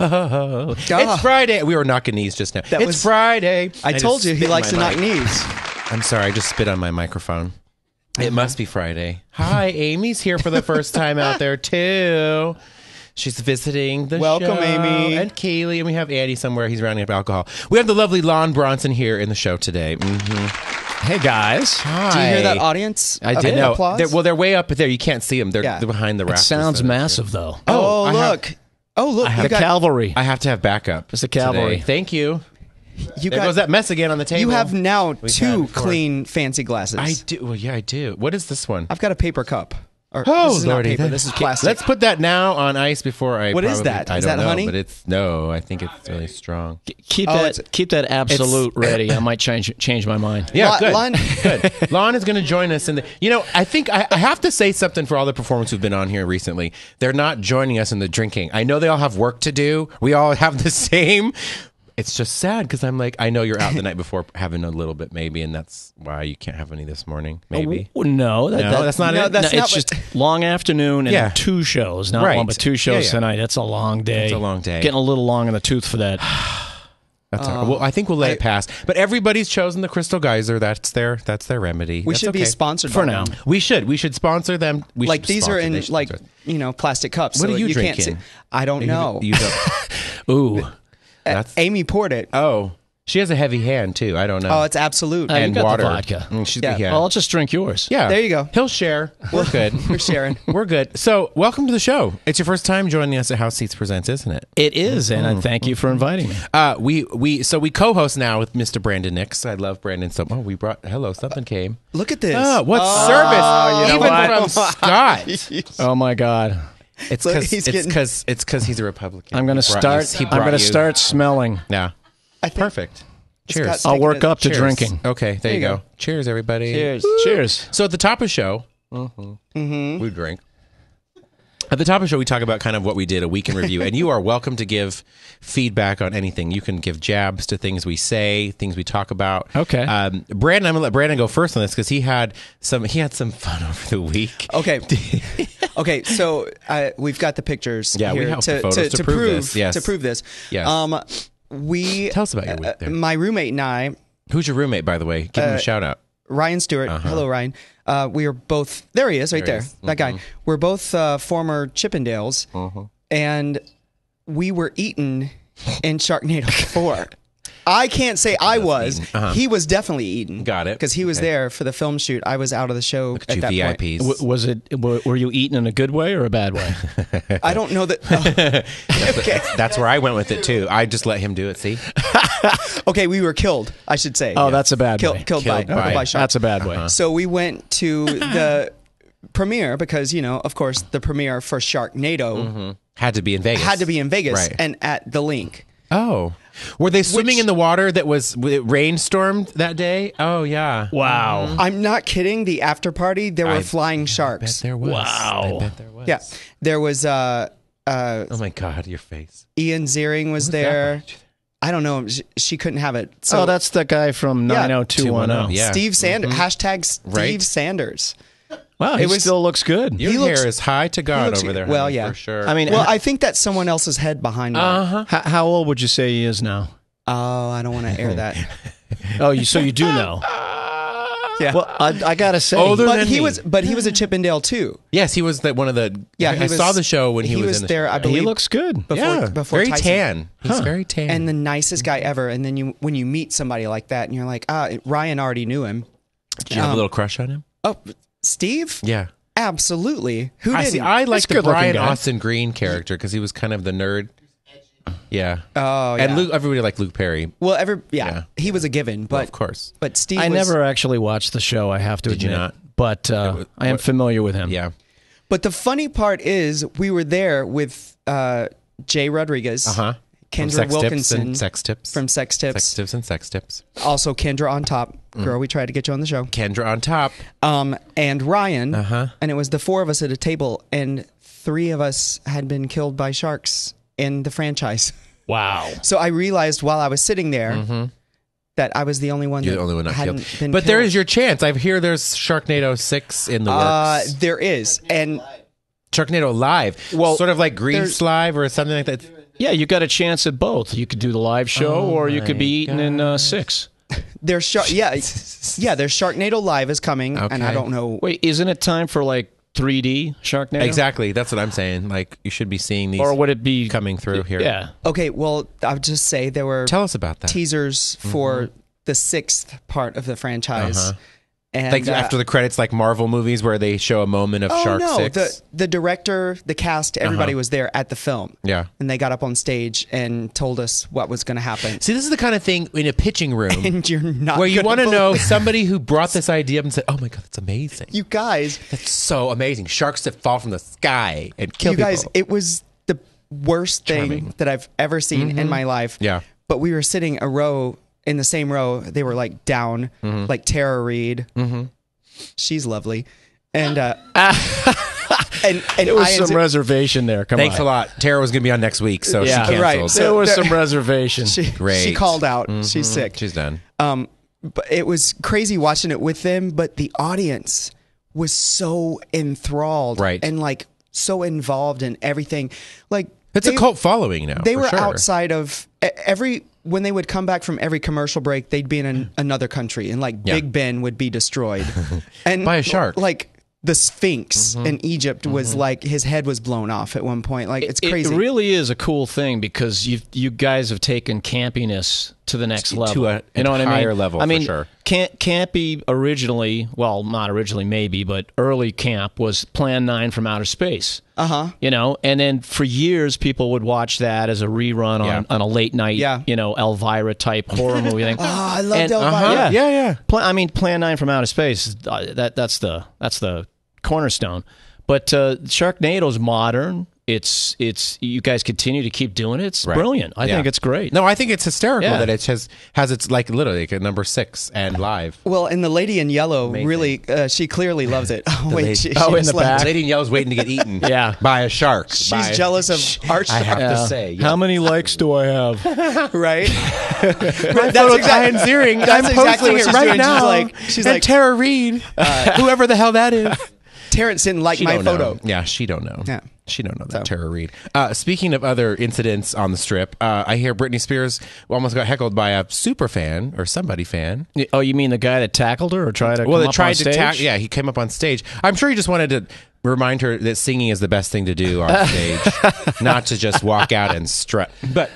It's Friday. We were knocking knees just now. It's Friday. I told you he likes to knock knees. I'm sorry, I just spit on my microphone. It must be Friday. Hi, Amy's here for the first time out there too. She's visiting the show. Welcome, Amy. And Kaylee, and we have Andy somewhere. He's rounding up alcohol. We have the lovely Lon Bronson here in the show today. Hey, guys. Hi. Do you hear that audience? I did. No, applause? they're way up there. You can't see them. They're behind the It rafters. sounds massive, though. Oh, look. The cavalry. I have to have backup. It's the cavalry. Today. Thank you. There goes that mess again on the table. You have now two clean, fancy glasses. I do. Well, yeah, I do. What is this one? I've got a paper cup. This is not paper. This is plastic. Let's put that now on ice before I. What is that? I is don't that know, honey? But it's no. I think it's really strong. Keep that absolute ready. I might change my mind. Yeah, good. Good. Lon is going to join us in the. You know, I think I have to say something for all the performers who've been on here recently. They're not joining us in the drinking. I know they all have work to do. We all have the same. It's just sad because I'm like, I know you're out the night before having a little bit maybe, and that's why you can't have any this morning. Maybe. No, that's not it. It's just long afternoon and 2 shows, not one, but 2 shows tonight. That's a long day. It's a long day. Getting a little long in the tooth for that. That's well, I think we'll let it pass. But everybody's chosen the Crystal Geyser. That's their remedy. We should be sponsored for now. We should sponsor them. These are in plastic cups. What so are you drinking? Can't see. I don't know. You don't. Ooh. Amy poured it. Oh, she has a heavy hand too. I don't know. Oh, it's absolute. And you got water. The vodka. Well, I'll just drink yours. Yeah, there you go. He'll share. We're good. We're sharing. We're good. So, welcome to the show. It's your first time joining us at House Seats Presents, isn't it? It is, and I thank you for inviting me. We co-host now with Mr. Brandon Nix. I love Brandon so much. Something came. Look at this. Oh, what service? Even from Scott. Oh my God. It's because he's a Republican. I'm going to start smelling. Yeah. Perfect. Cheers. I'll work up to drinking. Okay, there you go. Cheers, everybody. Cheers. Cheers. So at the top of the show, we drink. At the top of the show, we talk about kind of what we did, a week in review, and you are welcome to give feedback on anything. You can give jabs to things we say, things we talk about. Okay. Brandon, I'm gonna let Brandon go first on this because he had some fun over the week. Okay. Okay. So we've got the pictures. Yeah, here we have the photos to prove this. Yes. To prove this. Yes. Tell us about your week there. My roommate and I. Who's your roommate, by the way? Give him a shout out. Ryan Stewart. Hello, Ryan. We are both. There he is, right there. That guy. We're both former Chippendales, and we were eaten in Sharknado 4. I can't say I was. He was definitely eaten. Got it. Because he was there for the film shoot. I was out of the show at that VIPs. point. Were you eaten in a good way or a bad way? I don't know that. Okay. That's where I went with it too. I just let him do it. See. Okay, we were killed. I should say. Oh, that's a bad way. Killed by shark. That's a bad way. So we went to the premiere because of course, the premiere for Sharknado had to be in Vegas. Right. And at the Link. Oh. Were they swimming in the water that was rainstormed that day? Oh, yeah. Wow. I'm not kidding. The after party, there were flying sharks. I bet there was. Wow. I bet there was. Yeah. There was... oh, my God, your face. Ian Ziering was there. I don't know. She couldn't have it. So, that's the guy from 90210. Yeah. Steve Sanders. Hashtag Steve Sanders. Wow, he still looks good. Your hair is high to God over there. Well, yeah. For sure. I mean, I think that's someone else's head behind me. How old would you say he is now? Oh, I don't want to air that. So you do know. Yeah. Well, I gotta say, he was a Chippendale too. Yes, he was one of the. Yeah, I saw the show when he was in there. I believe he looks good. Before very Tyson. tan. He's very tan and the nicest guy ever. And then when you meet somebody like that, and you're like, Ryan already knew him. Did you have a little crush on him? Oh, Steve? Yeah. Absolutely. Who didn't? I like the Brian Austin Green character because he was kind of the nerd. Yeah. Oh, yeah. And everybody liked Luke Perry. Well, he was a given, but of course. But Steve, I never actually watched the show. I have to admit. Did you not? But I am familiar with him. Yeah. But the funny part is, we were there with Jay Rodriguez, Kendra Wilkinson, Sex Tips from Sex Tips, and Sex Tips. Also, Kendra on top. Girl, we tried to get you on the show. Kendra on top. And Ryan. And it was the 4 of us at a table, and 3 of us had been killed by sharks in the franchise. Wow. So I realized while I was sitting there that I was the only one that hadn't been But killed. there is your chance. I hear there's Sharknado 6 in the works. There is. And Sharknado Live. Well, sort of like Grease Live or something like that. Yeah, you got a chance at both. You could do the live show, or you could be eaten in 6. There's Sharknado Live is coming, and I don't know. Wait, isn't it time for like 3D Sharknado? Exactly. That's what I'm saying. Like, you should be seeing these. Or would it be coming through here? Yeah. Okay, well, I would just say there were tell us about that teasers for the 6th part of the franchise. And like after the credits, like Marvel movies where they show a moment of Shark 6? The director, the cast, everybody was there at the film. Yeah. And they got up on stage and told us what was going to happen. See, this is the kind of thing in a pitching room and you're not where you want to know somebody who brought this idea up and said, oh my God, that's amazing. You guys. That's so amazing. Sharks that fall from the sky and kill people. You guys, it was the worst thing that I've ever seen in my life. Yeah. But we were sitting in the same row. They were like down, like Tara Reid. She's lovely. And and there was some reservation there. Thanks a lot. Tara was going to be on next week, so she canceled. Right. So there was some reservation. She called out. She's sick. She's done. But it was crazy watching it with them, but the audience was so enthralled and like so involved in everything. Like it's a cult following now. They were outside of when they would come back from every commercial break, they'd be in another country, and like Big Ben would be destroyed and by a shark. Like the Sphinx in Egypt was like his head was blown off at one point. Like it's crazy. It really is a cool thing because you guys have taken campiness to the next level, to an higher level. I mean, for sure. Campy originally, well, not originally, maybe, but early camp was Plan 9 from Outer Space. You know, and then for years people would watch that as a rerun on a late night, you know, Elvira type horror movie thing. Oh, I loved Elvira. Yeah. I mean, Plan 9 from Outer Space. That's the cornerstone. But Sharknado's modern. It's you guys continue to keep doing it. It's brilliant. I think it's great. No, I think it's hysterical that it has its like literally like a number 6 and live. Well, and the lady in yellow really she clearly loves it. Oh wait, she in the back. The lady in yellow's waiting to get eaten. by a shark. She's jealous of Arch. I have to say. How many likes do I have? Right. That's exactly. I'm posting it right now. She's like Tara Reid, whoever the hell that is. Terrence didn't like my photo. Yeah, she don't know. Yeah. She don't know that Tara Reid. Speaking of other incidents on the strip, I hear Britney Spears almost got heckled by a super fan or somebody fan. Oh, you mean the guy that tackled her or tried to come up on stage? Yeah, he came up on stage. I'm sure he just wanted to remind her that singing is the best thing to do on stage, not to just walk out and strut. But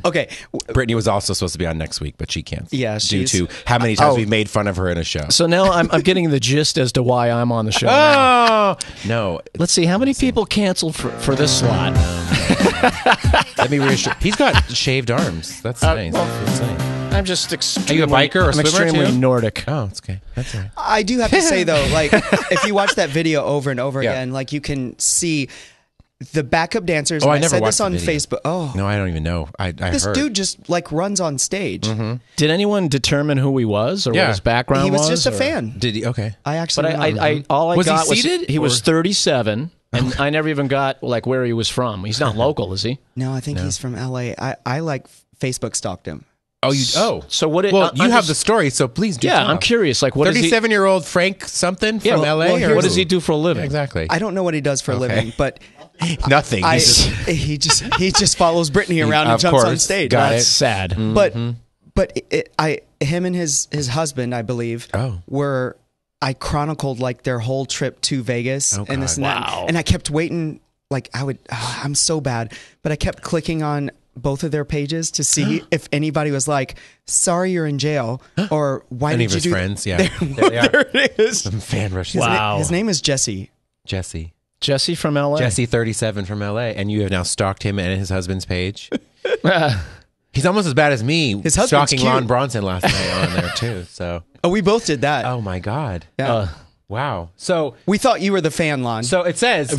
okay, Britney was also supposed to be on next week, but she can't. Yeah, due to how many times we've made fun of her in a show. So now I'm getting the gist as to why I'm on the show. No. Let's see how many people canceled for this slot. Let me reassure. He's got shaved arms. That's nice. That's nice. I'm just extremely. Are you a biker or a swimmer extremely too? Nordic. Oh, it's okay. That's all right. I do have to say though, like if you watch that video over and over again, like you can see the backup dancers. Oh, I and never said watched this on the video. Facebook. Oh No, I don't even know. I this heard. dude just like runs on stage. Did anyone determine who he was or what his background was? He was just a fan. Did he? Okay. I actually. But all I Was he got seated, he was or- 37, and I never even got like where he was from. He's not local, is he? No, I think he's from LA. I like Facebook stalked him. So what? Well, you have the story, so please do. Yeah, I'm curious. Like, what is he? 37-year-old Frank something from LA. well, What does he do for a living? Exactly. I don't know what he does for a living, but Nothing. he just follows Britney around and of jumps course. on stage. Got That's it. sad. But him and his husband, I believe, were. I chronicled like their whole trip to Vegas and this and that, and I kept waiting. Like I'm so bad, but I kept clicking on both of their pages to see if anybody was like, "Sorry, you're in jail," or "Why Any did of you his do?" friends? Yeah, There it is. Some fan rushes. His name is Jesse. Jesse from LA. Jesse 37 from LA, and you have now stalked him and his husband's page. He's almost as bad as me. His husband's stalking cute. Lon Bronson last night on there too. So, we both did that. oh my god, Yeah. wow. So We thought you were the fan, Lon. So it says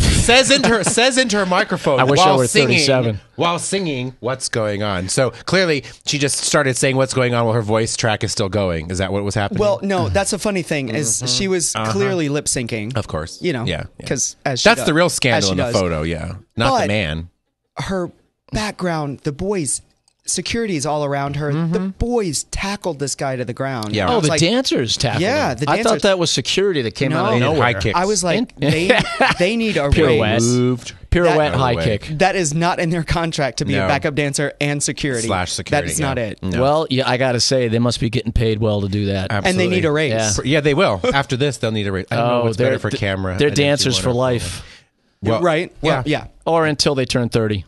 into her microphone. I wish while I were 37. While singing, what's going on? So clearly, she just started saying what's going on while her voice track is still going. Is that what was happening? Well, no, that's a funny thing. Is she was clearly lip syncing, of course. you know, yeah. because That's does, the real as scandal she in the does. photo. Yeah, not the But- man. Her background, the boys security's all around her. The boys tackled this guy to the ground. Yeah. Oh, the dancers tackled him. the I dancers. thought that was security that came out of nowhere. High kicks. I was like, they need a Pirouette. raise. Pirouette That- high way. kick. That is not in their contract to be No. a backup dancer and security. /security. That is not it. No. Well, yeah, I got to say, they must be getting paid well to do that. And they need a raise. Yeah. Yeah, they will. After this, they'll need a raise. I don't know what's better for camera. They're I didn't see dancers one for or life. Well, Right? Well, yeah. yeah. Or until they turn 30.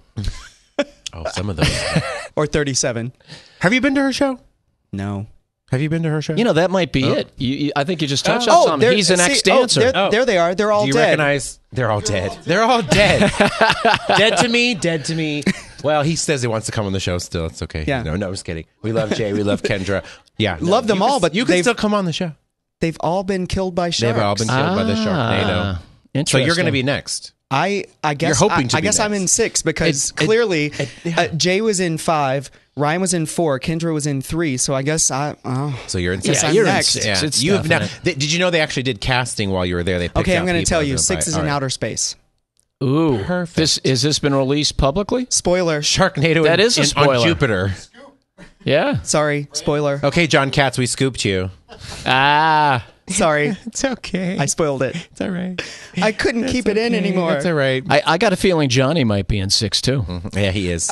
Oh, some of those. Or 37. Have you been to her show? No. Have you been to her show? You know, that might be it. I think you just touched on Oh, something. He's an ex-dancer. There they are. They're all Do you dead. recognize? They're all dead. They're all dead. Dead to me. Dead to me. Well, he says he wants to come on the show still. It's okay. Yeah. No, I'm just kidding. We love Jay. We love Kendra. Yeah. Love them all, but you can they've- still come on the show. They've all been killed by sharks. They've all been killed by the Sharknado. So Interesting. you're going to be next. I guess You're hoping to I be guess I'm next. in 6 because clearly Jay was in 5, Ryan was in 4, Kendra was in 3. So I guess So you're in Yes, 6. I'm you're next. in 6. Yeah. It's You have now, definite. did you know they actually did casting while you were there? They picked okay. I'm out going to people tell as you, a 6 is all in right. outer space. Ooh. Perfect. Has this been released publicly? Spoiler. Sharknado That is a on spoiler. Jupiter. Yeah. Sorry, spoiler. Okay, John Katz, we scooped you. Ah. Sorry, It's okay. I spoiled it. It's all right. I couldn't keep it in anymore. It's all right. I got a feeling Johnny might be in 6 too. Yeah, he is.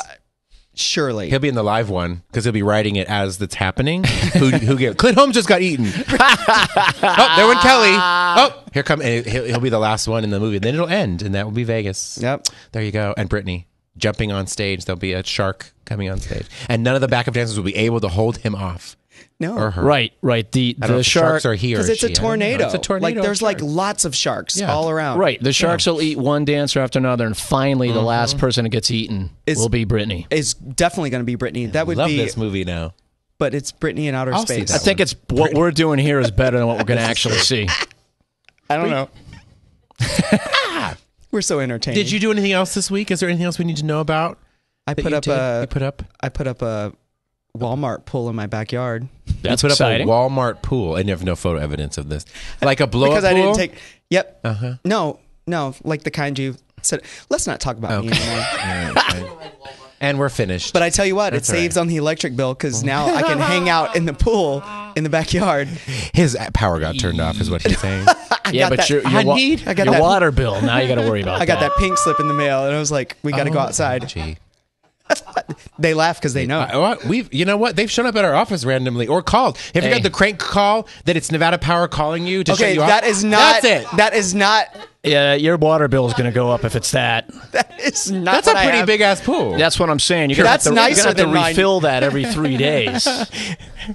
Surely. He'll be in the live one because he'll be writing it as it's happening. Who get Clint Holmes just got eaten. Oh, there went Kelly. Oh, here come. And he'll be the last one in the movie. Then it'll end, and that will be Vegas. Yep. There you go. And Brittany jumping on stage. There'll be a shark coming on stage, and none of the backup dancers will be able to hold him off No. or her. Right. The I don't know if shark. sharks are he or Because it's she. a I don't know. tornado. It's a tornado. Like there's of like sharks. lots of sharks Yeah. all around. Right. The sharks will eat one dancer after another, and finally, the last person that gets eaten Is- will be Brittany. It's definitely going to be Brittany. That would Love be, this movie now. but it's Brittany in outer I'll see space. that I think it's what we're doing here is better than what we're going to actually see. I don't know. We're so entertaining. Did you do anything else this week? Is there anything else we need to know about? I that put you up did? a. You put up. I put up a Walmart pool in my backyard That's You put exciting. up a Walmart pool. I have no photo evidence of this. Like a blow up because pool. I didn't take. Yep. Uh-huh. No, like the kind you said. Let's not talk about me anymore. All right. And we're finished. But I tell you what, That's it all saves right. on the electric bill because now I can hang out in the pool in the backyard. His power got turned off, is what he's saying. Yeah, got but that- your, I wa- need- I got your that- water bill, now you got to worry about I got that pink slip in the mail, and I was like, "We got to go outside." Gee. They laugh because they know. You know what? They've shown up at our office randomly or called. Have you Hey. got the crank call that it's Nevada Power calling you to shut Okay, you off? that is not. That's it. That is not. Yeah, your water bill is going to go up if it's that. That is not. That's what a I pretty have. big ass pool. That's what I'm saying. You're That's going to nicer have to than mine. refill that every 3 days. All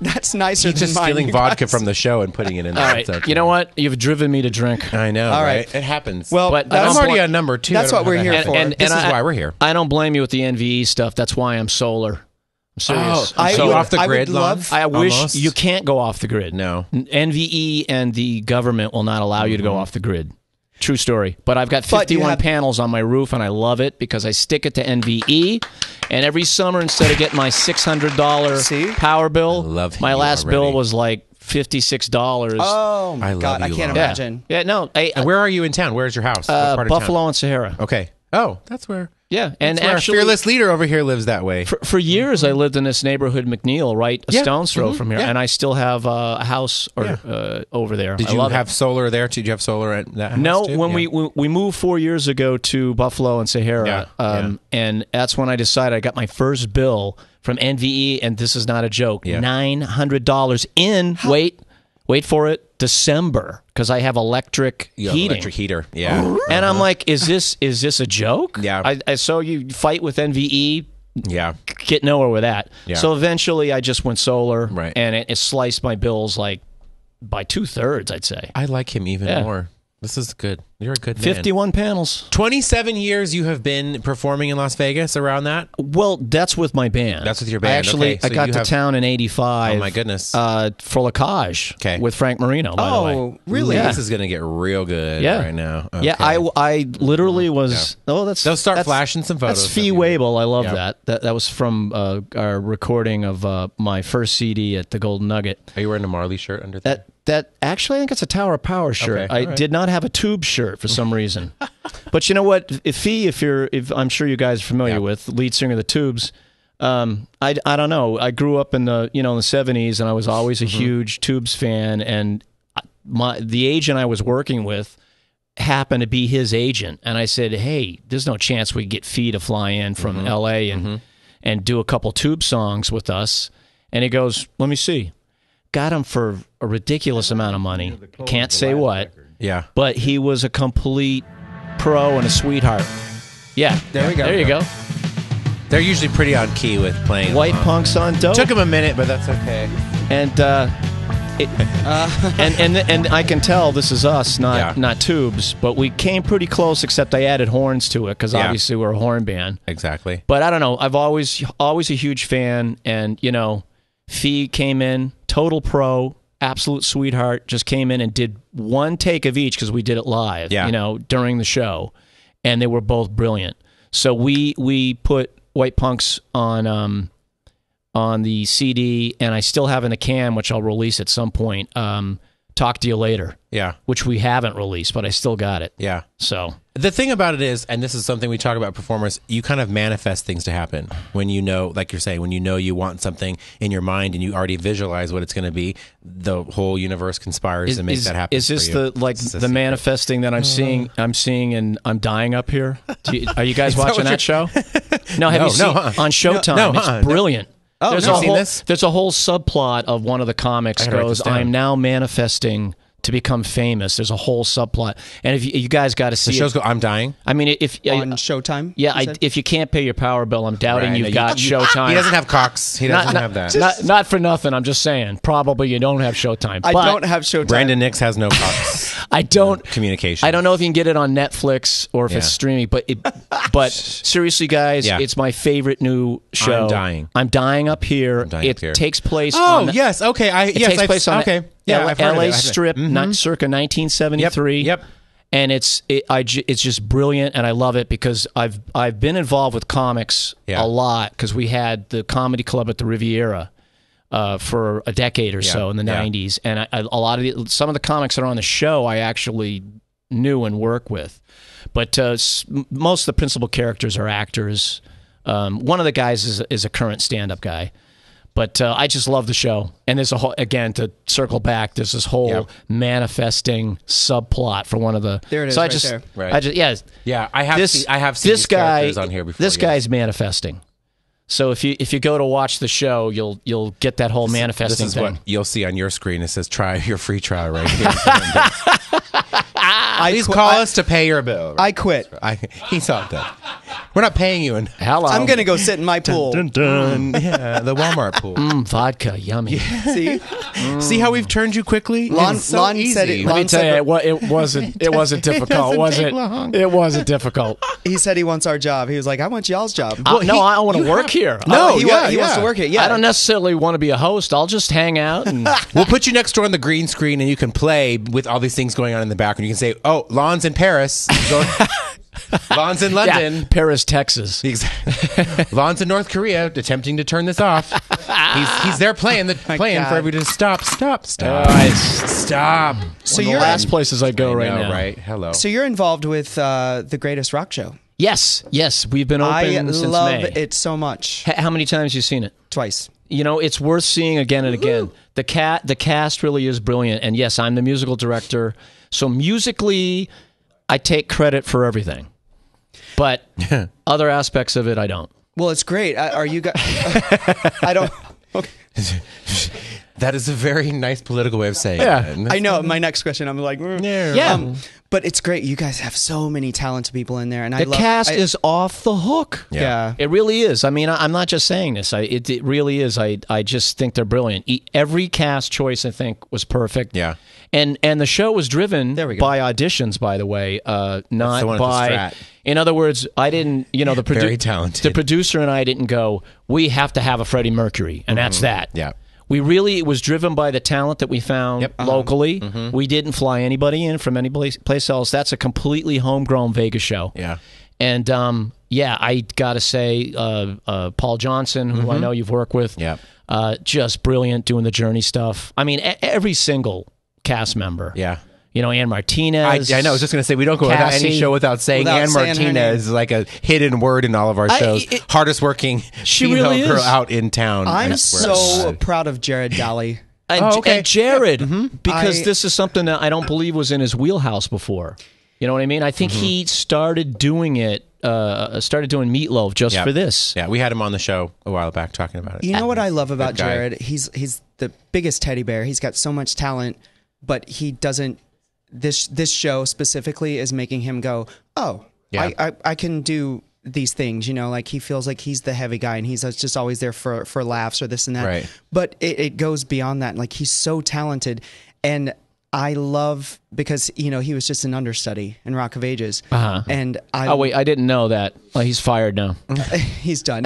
That's nicer He's than just mine, stealing you vodka guys. from the show and putting it in there. right. It's okay. You know what? You've driven me to drink. I know. All right? right. It happens. Well, But that's I'm already what- on number 2. that's I don't what we're know how here that for. happened. This is why we're here. I don't blame you with the NVE stuff. That's why I'm solar. I'm serious. Oh, I'm so solar. off the I would grid, Lon? love- I wish Almost? you can't go off the grid. No. NVE and the government will not allow you to go off the grid. True story. But I've got But you 51 have- panels on my roof, and I love it because I stick it to NVE. And every summer, instead of getting my $600 See? power bill, love my you last already. bill was like $56. Oh I my love god, I you, can't Lon. yeah. imagine. Yeah, no. And where are you in town? Where's your house? What part of Buffalo and Sahara. town? Okay. Oh, that's where. Yeah, and That's where actually, our fearless leader over here lives that way. for years, I lived in this neighborhood, McNeil, right a Yeah. stone's throw Mhm. from here, Yeah. and I still have a house over there. Did I you love it. have solar there too? Did you have solar at that house No, too? when Yeah. we moved 4 years ago to Buffalo and Sahara, Yeah, yeah. and that's when I decided I got my first bill from NVE, and this is not a joke, Yeah. $900 in wait for it, December, because I have electric You have heating. electric heater. Yeah. And I'm like, is this a joke? Yeah. I so you fight with NVE, Yeah. get nowhere with that. Yeah. So eventually, I just went solar, Right. and it sliced my bills like by 2/3, I'd say. I like him even Yeah. more. This is good. You're a good man. 51 panels. 27 years you have been performing in Las Vegas around that? Well, that's with my band. That's with your band, I actually, okay. So I got you to have- town in '85. Oh, my goodness. For Lacage. Okay. With Frank Marino. By the way. Oh, really? Yeah. This is going to get real good Yeah. right now. Yeah, Okay. I literally was. Oh, that's. They'll start that's- flashing some photos. That's Fee of you. Wable. I love Yeah. that. That was from our recording of my first CD at the Golden Nugget. Are you wearing a Marley shirt under there? That actually, I think it's a Tower of Power shirt. Okay, I all right. did not have a tube shirt for some reason. But you know what? If I'm sure you guys are familiar Yeah. with lead singer of the Tubes. I don't know. I grew up in the in the 70s, and I was always a huge Tubes fan, and the agent I was working with happened to be his agent, and I said, "Hey, there's no chance we get Fee to fly in from L.A. and do a couple Tube songs with us." And he goes, "Let me see." Got him for a ridiculous amount of money. Can't say what. Yeah. But he was a complete pro and a sweetheart. Yeah. There we go. There you go. They're usually pretty on key with playing White Punks on Dope. Took him a minute, but that's okay. And and I can tell this is us, not Tubes, but we came pretty close, except I added horns to it because obviously we're a horn band. Exactly. But I don't know. I've always a huge fan, and Fee came in, total pro, absolute sweetheart, just came in and did one take of each because we did it live, during the show, and they were both brilliant. So we put White Punks on the CD, and I still have in a can, which I'll release at some point. Talk to You Later. Yeah. Which we haven't released, but I still got it. Yeah. So the thing about it is, and this is something we talk about performers, you kind of manifest things to happen when like you're saying, when you want something in your mind and you already visualize what it's going to be, the whole universe conspires to make that happen. Is this the manifesting that I'm seeing? I'm seeing, and I'm dying up here. Are you guys watching that show? No, have you seen on Showtime? It's brilliant. Oh, there's a whole subplot of one of the comics goes, "I'm now manifesting to become famous." There's a whole subplot, and if you guys got to see the show's I'm dying. I mean, if on Showtime, if you can't pay your power bill, I'm doubting you've got Showtime. He doesn't have Cox. He doesn't have that. Not for nothing. I'm just saying, probably you don't have Showtime. I don't have Showtime. Brandon Nix has no Cox. I don't communication. I don't know if you can get it on Netflix or if it's streaming, but seriously, guys, it's my favorite new show. I'm dying up here. It takes place. Yes. Okay. Takes place on LA Strip, circa 1973. Yep. And it's just brilliant, and I love it because I've been involved with comics a lot because we had the comedy club at the Riviera for a decade or so in the 90s, and some of the comics that are on the show I actually knew and work with, but most of the principal characters are actors. One of the guys is a current stand-up guy. But I just love the show, and there's a whole, again, to circle back, there's this whole manifesting subplot for one of the. There it is, there. I have seen this guy characters on here before. This guy's manifesting. So if you go to watch the show, you'll get that whole manifesting this is thing. What you'll see on your screen. It says "Try your free trial" right here. Please call us to pay your bill. I quit. He saw that. We're not paying you. Hello. I'm going to go sit in my pool. Dun, dun, dun. Yeah, the Walmart pool. Vodka, yummy. See? See how we've turned you quickly? Lon said it. Let me tell you, it wasn't difficult, was it? It wasn't difficult. He said he wants our job. He was like, I want y'all's job. I want to work here. No, he wants to work here. Yeah. I don't necessarily want to be a host. I'll just hang out. And we'll put you next door on the green screen, and you can play with all these things going on in the background. You can say, "Oh, Lon's in Paris." Lon's in London. Yeah, Paris, Texas. Exactly. Lon's in North Korea, attempting to turn this off. He's there playing for everybody to stop. Stop. So you're last places I go now. Right? Hello. So you're involved with the Greatest Rock Show. Yes. We've been open since May. I love it so much. How many times have you seen it? Twice. It's worth seeing again and again. The cast really is brilliant, and yes, I'm the musical director. So musically, I take credit for everything, but other aspects of it, I don't. Well, it's great. Are you guys? I don't. Okay. That is a very nice political way of saying it. I know. My next question, I'm like, yeah. But it's great. You guys have so many talented people in there, and the cast is off the hook. Yeah, it really is. I mean, I'm not just saying this. It really is. I just think they're brilliant. Every cast choice, I think, was perfect. Yeah. And the show was driven by auditions, by the way, not by. In other words, I didn't. Very talented. The producer and I didn't go, we have to have a Freddie Mercury, and that's that. Yeah. It was driven by the talent that we found locally. Mm-hmm. We didn't fly anybody in from any place else. That's a completely homegrown Vegas show. Yeah. And I got to say, Paul Johnson, who I know you've worked with, just brilliant doing the Journey stuff. I mean, every single cast member. Yeah. You know, Ann Martinez. I know. I was just going to say, we don't go without any show without saying Ann Martinez is like a hidden word in all of our shows. Hardest working female really girl out in town. I'm so proud of Jared Daly. And Jared, because this is something that I don't believe was in his wheelhouse before. You know what I mean? I think he started doing it, started doing Meatloaf just for this. Yeah, we had him on the show a while back talking about it. You know what I love about Jared? He's the biggest teddy bear. He's got so much talent, but he doesn't. This show specifically is making him go, oh, I can do these things, you know, like he feels like he's the heavy guy and he's just always there for laughs or this and that. Right. But it goes beyond that. Like he's so talented, and I love because you know he was just an understudy in Rock of Ages, and I didn't know that. Well, he's fired now. He's done.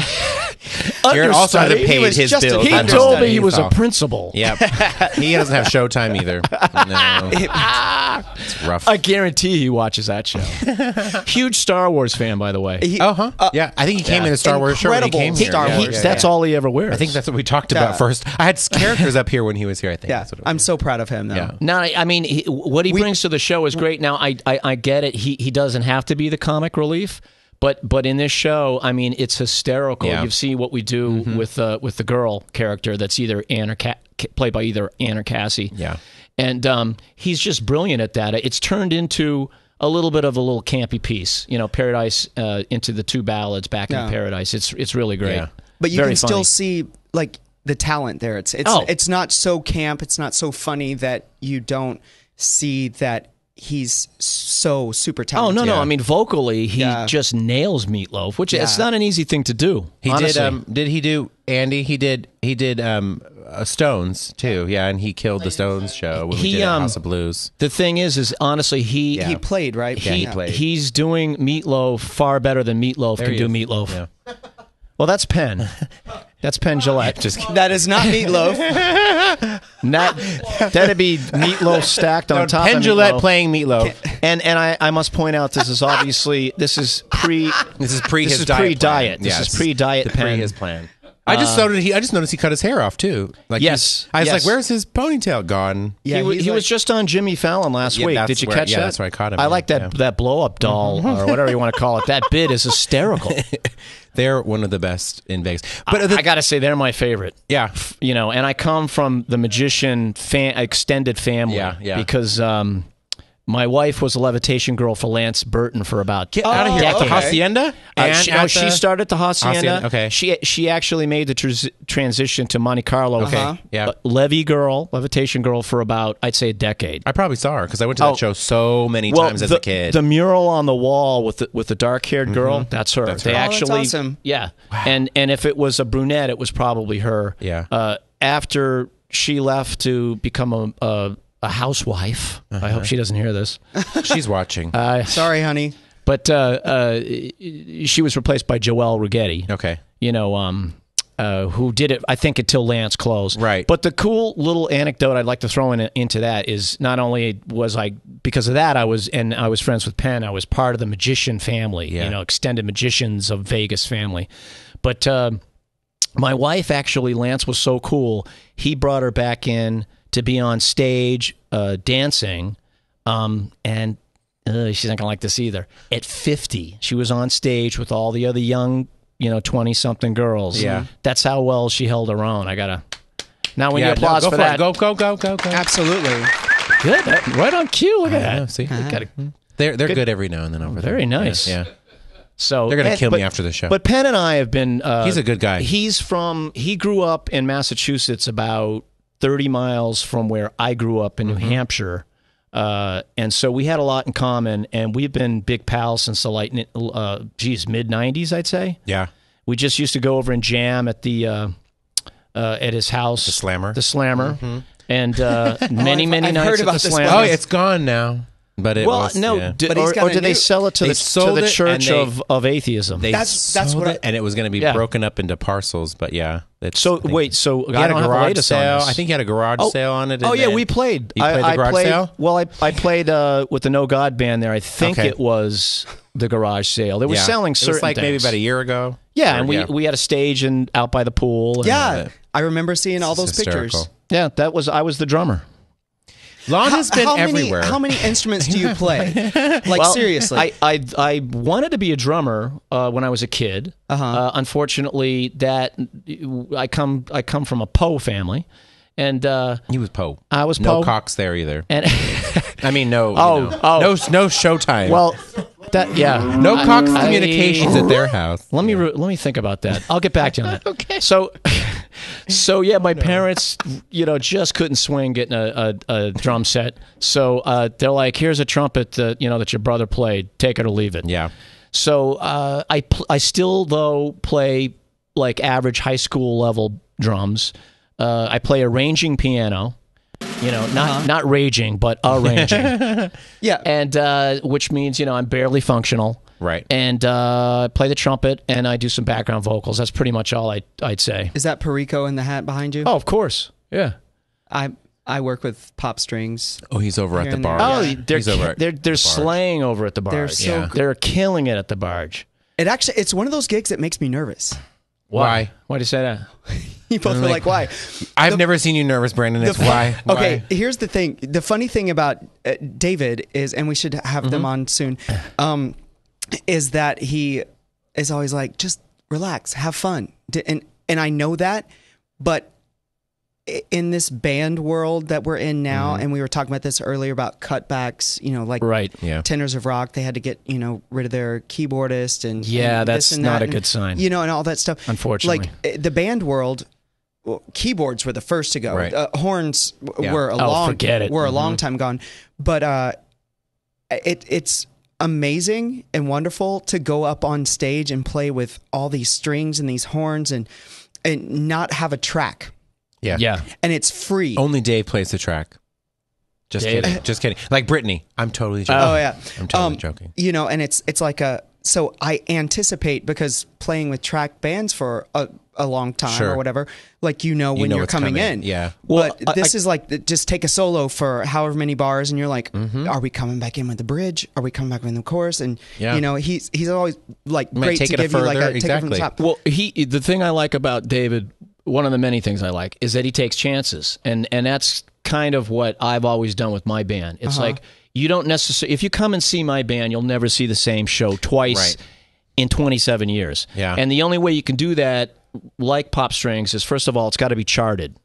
Jared also hasn't paid his bills. He told me he was a principal. Yep. He doesn't have Showtime either. No. It's rough. I guarantee he watches that show. Huge Star Wars fan, by the way. Yeah, I think he came in a Star Wars shirt when he came here. Star Wars. That's all he ever wears. I think that's what we talked about first. I had characters up here when he was here, I think. Yeah, That's what I'm so proud of him, though. Yeah. No, I mean, what he brings to the show is great. Now, I get it. He doesn't have to be the comic relief. But in this show, I mean, it's hysterical. Yeah. You've seen what we do with the girl character that's either Ann or played by either Ann or Cassie. Yeah. And he's just brilliant at that. It's turned into a little bit of a little campy piece. You know, Paradise into the two ballads back in Paradise. It's really great. Yeah. But you Very can funny. still see like the talent there. It's not so camp. It's not so funny that you don't see that he's so super talented. Oh, no. I mean, vocally, he just nails Meatloaf, which it's not an easy thing to do. He honestly. did he do Andy? He did Stones too. Yeah, and he killed the Stones show when we did House of Blues. The thing is honestly, he played, right? He played. He's doing Meatloaf far better than Meatloaf can do Meatloaf. Yeah. Well, that's Penn. That's Penn Jillette. Just kidding. That is not Meatloaf. That'd be Meatloaf stacked on top Penn of Jillette Meatloaf. playing Meatloaf. And I must point out this is obviously This is pre his pre-diet. This is pre-diet Pre Penn. his plan. I just noticed he cut his hair off too. Like Yes. I was Yes. like, where's his ponytail gone? Yeah, he was just on Jimmy Fallon last week. Did you catch that? Yeah, that's where I caught him. I like that blow-up doll or whatever you want to call it. That bit is hysterical. They're one of the best in Vegas. But I got to say, they're my favorite. Yeah. You know, and I come from the magician extended family. Yeah. Because my wife was a levitation girl for Lance Burton for about out of here. decade. Hacienda? She started at the Hacienda. Okay. She actually made the transition to Monte Carlo. Okay. Yeah. Levitation girl for about, I'd say, a decade. I probably saw her because I went to that show so many times as a kid. The mural on the wall with the dark-haired girl, that's her. That's her. That's awesome. Yeah. Wow. And if it was a brunette, it was probably her. Yeah. After she left to become a housewife, I hope she doesn't hear this. She's watching. Sorry, honey. But she was replaced by Joelle Righetti. Okay. You know, who did it, I think, until Lance closed. Right. But the cool little anecdote I'd like to throw into that is not only was I, because of that, I was friends with Penn, I was part of the magician family, you know, extended magicians of Vegas family. But my wife, actually, Lance was so cool, he brought her back in to be on stage dancing, and she's not going to like this either. At 50, she was on stage with all the other young, 20-something girls. Yeah. That's how well she held her own. Now we need applause for that. Go. Absolutely. Good. Right on cue. Look at that. Yeah, see? They're good every now and then over there. Very nice. Yeah. So they're going to kill me after the show. But Penn and I have been... he's a good guy. He grew up in Massachusetts about 30 miles from where I grew up in New Hampshire. And so we had a lot in common, and we've been big pals since the mid-90s, I'd say. Yeah. We just used to go over and jam at at his house. The Slammer. And many nights heard at about the this Slammer. Oh, it's gone now. But it was, did he's got they sell it to the Church of Atheism? That's what and it was going to be broken up into parcels. But yeah, I he don't had a have the garage latest sale. on this. I think he had a garage sale on it. Oh yeah, we played. You played the garage sale? Well, I played with the No God band there. I think it was the garage sale. They were selling certain things. It was like maybe things. about a year ago. Yeah, and we had a stage out by the pool. And, I remember seeing all those pictures. Yeah, I was the drummer. Lon has been everywhere. How many instruments do you play? Like, seriously. I wanted to be a drummer when I was a kid. Unfortunately, I come from a Poe family. And he was Poe. I was no Poe. Cox there either. And I mean, no showtime. Well, no Cox Communications at their house. Let me think about that. I'll get back to you on that. Okay. So yeah, my parents, just couldn't swing getting a drum set. So they're like, "Here's a trumpet that your brother played. Take it or leave it." Yeah. So I still though play like average high school level drums. I play arranging piano, not raging, but arranging. Yeah. And which means, I'm barely functional. Right. And I play the trumpet and I do some background vocals. That's pretty much all I'd say. Is that Perico in the hat behind you? Oh, of course. Yeah. I work with pop strings. Oh, he's over at the bar. Oh, Yeah. they're slaying over at the barge. They're killing it at the barge. It's one of those gigs that makes me nervous. Why? Why do you say that? You both are like, why? I've never seen you nervous, Brandon. It's why? Okay, here's the thing. The funny thing about David is, and we should have them on soon, is that he is always like, just relax, have fun. And I know that, but in this band world that we're in now, and we were talking about this earlier about cutbacks, Tenors of Rock, they had to get, rid of their keyboardist and that's and not that, a good sign. And all that stuff. Unfortunately. Like the band world, keyboards were the first to go. Right. Horns were a long time gone. But it's amazing and wonderful to go up on stage and play with all these strings and these horns and not have a track. Yeah. And it's free. Only Dave plays the track. Just kidding. Like Brittany. I'm totally joking. Oh, yeah. I'm totally joking. And it's like so I anticipate, because playing with track bands for a long time or whatever, like, when you're coming in. Yeah. Well, but this is like, just take a solo for however many bars and you're like, are we coming back in with the bridge? Are we coming back in the chorus? And, he's always like great to give you like a take it from the top. Well, the thing I like about David, one of the many things I like, is that he takes chances. And that's kind of what I've always done with my band. It's like, you don't necessarily, if you come and see my band, you'll never see the same show twice in 27 years. Yeah. And the only way you can do that, like Pop Strings, is first of all, it's got to be charted.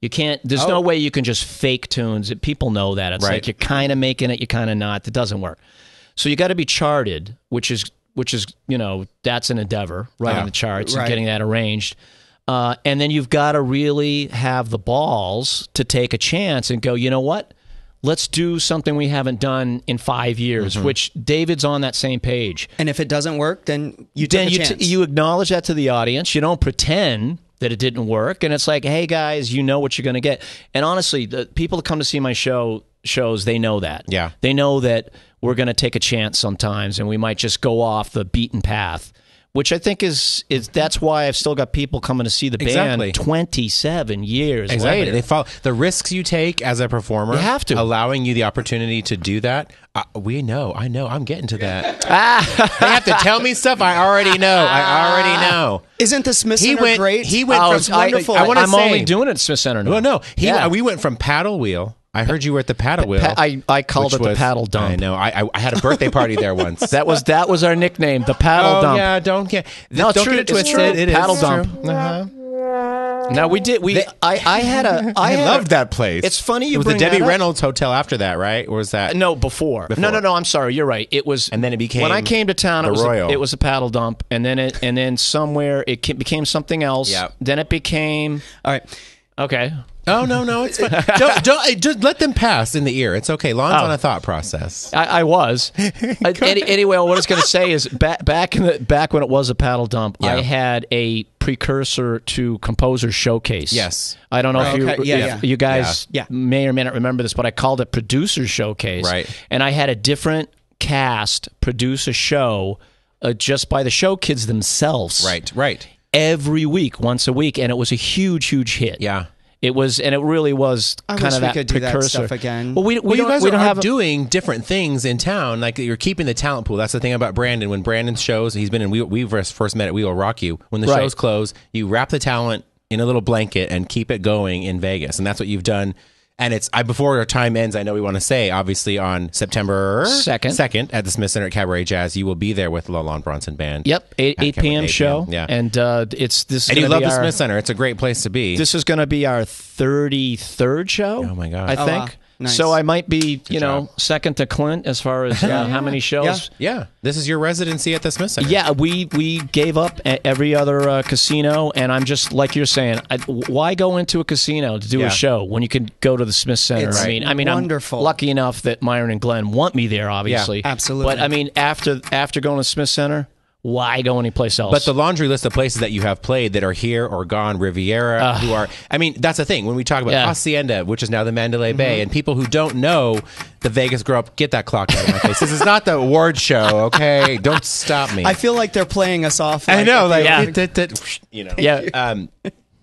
You can't, there's no way you can just fake tunes. People know that. It's like you're kind of making it, you're kind of not. It doesn't work. So you got to be charted, which is that's an endeavor, writing the charts and getting that arranged. And then you've got to really have the balls to take a chance and go, you know what? Let's do something we haven't done in 5 years, which David's on that same page. And if it doesn't work, then you take a chance. You acknowledge that to the audience. You don't pretend that it didn't work. And it's like, hey, guys, you know what you're going to get. And honestly, the people that come to see my shows, they know that. Yeah. They know that we're going to take a chance sometimes, and we might just go off the beaten path. Which I think is that's why I've still got people coming to see the band 27 years later. They follow the risks you take as a performer. You have to. Allowing you the opportunity to do that. I know. I'm getting to that. They have to tell me stuff I already know. Isn't the Smith Center great? He went from wonderful. I'm only doing it at Smith Center now. Well, no. We went from paddle wheel. I heard you were at the paddle wheel. I called it the paddle dump. I know. I had a birthday party there once. That was our nickname, the paddle dump. Yeah, don't get true. it twisted. It paddle is dump. Now I loved that place. It's funny you it was bring the Debbie that up. Reynolds Hotel after that, right? Or was that No, before. No, I'm sorry, you're right. It was, and then it became when I came to town. Royal. It was a paddle dump, and then somewhere it became something else. Yeah. Then it became okay. Oh no, it's fine. don't just let them pass in the ear. It's okay. Lon's on a thought process. I was. Anyway, what I was going to say is back when it was a paddle dump, I had a precursor to Composer Showcase. Yes. I don't know if you guys may or may not remember this, but I called it Producer Showcase. Right. And I had a different cast produce a show just by the show kids themselves. Right. Every week, once a week, and it was a huge hit. Yeah. It was, and it really was kind of that could precursor. Do that stuff again. Well, you guys are doing different things in town. Like, you're keeping the talent pool. That's the thing about Brandon. When Brandon shows, he's been in. We first met at We Will Rock You. When the shows close, you wrap the talent in a little blanket and keep it going in Vegas, and that's what you've done. And it's before our time ends, I know we want to say, obviously, on September 2nd at the Smith Center at Cabaret Jazz, you will be there with the Lon Bronson Band. Yep, 8 p.m. show. Yeah. And this is and you love the Smith Center. It's a great place to be. This is going to be our 33rd show. Oh, my God. I think. Wow. Nice. So I might be, job. second to Clint as far as how many shows. Yeah. This is your residency at the Smith Center. Yeah, we gave up every other casino, and I'm just like you're saying. Why go into a casino to do a show when you can go to the Smith Center? It's I mean, wonderful. I'm lucky enough that Myron and Glenn want me there, obviously. Yeah, absolutely. But I mean, after going to Smith Center, why go anyplace else? But the laundry list of places that you have played that are here or gone, Riviera, who are, I mean, that's the thing. When we talk about Hacienda, which is now the Mandalay Bay, and people who don't know the Vegas grow up, get that clock out of my face. This is not the award show, okay? Don't stop me. I feel like they're playing us off. I know,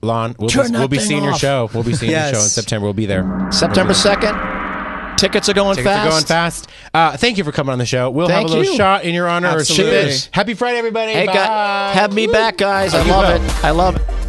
Lon, we'll be seeing your show. We'll be seeing your show in September. We'll be there. September 2nd. Tickets are going fast. Thank you for coming on the show. We'll have a little shot in your honor. Absolutely. Happy Friday, everybody. Hey, Bye. have me back, guys. I love it.